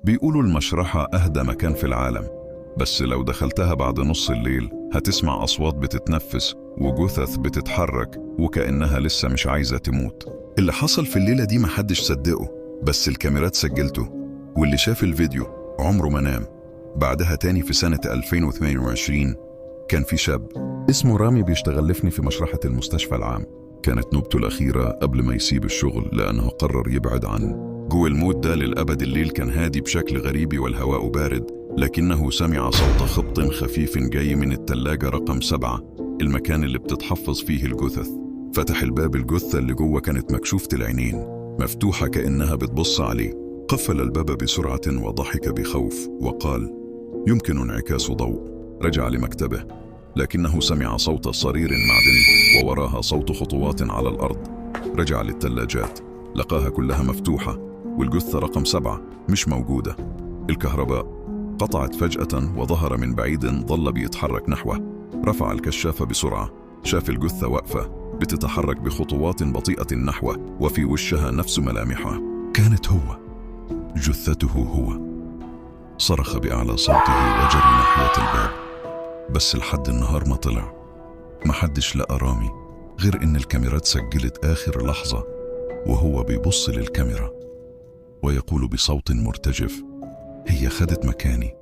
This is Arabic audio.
بيقولوا المشرحة أهدى مكان في العالم، بس لو دخلتها بعد نص الليل هتسمع أصوات بتتنفس وجثث بتتحرك وكأنها لسه مش عايزة تموت. اللي حصل في الليلة دي محدش صدقه، بس الكاميرات سجلته، واللي شاف الفيديو عمره ما نام. بعدها تاني في سنة 2022 كان في شاب اسمه رامي بيشتغل لفني في مشرحة المستشفى العام. كانت نوبته الأخيرة قبل ما يسيب الشغل لأنه قرر يبعد عن جو الموت ده للأبد. الليل كان هادي بشكل غريب والهواء بارد، لكنه سمع صوت خبط خفيف جاي من التلاجة رقم 7، المكان اللي بتتحفظ فيه الجثث. فتح الباب، الجثة اللي جوه كانت مكشوفة العينين مفتوحة كأنها بتبص عليه. قفل الباب بسرعة وضحك بخوف وقال: يمكن انعكاس ضوء. رجع لمكتبه لكنه سمع صوت صرير معدني ووراها صوت خطوات على الأرض. رجع للثلاجات لقاها كلها مفتوحة والجثة رقم 7 مش موجودة. الكهرباء قطعت فجأة وظهر من بعيد ظل بيتحرك نحوه. رفع الكشاف بسرعة، شاف الجثة واقفة بتتحرك بخطوات بطيئة نحوه وفي وشها نفس ملامحه. كانت هو، جثته هو. صرخ بأعلى صوته وجري ناحية الباب، بس لحد النهار ما طلع. محدش لقى رامي غير إن الكاميرات سجلت آخر لحظة وهو بيبص للكاميرا ويقول بصوت مرتجف: هي خدت مكاني.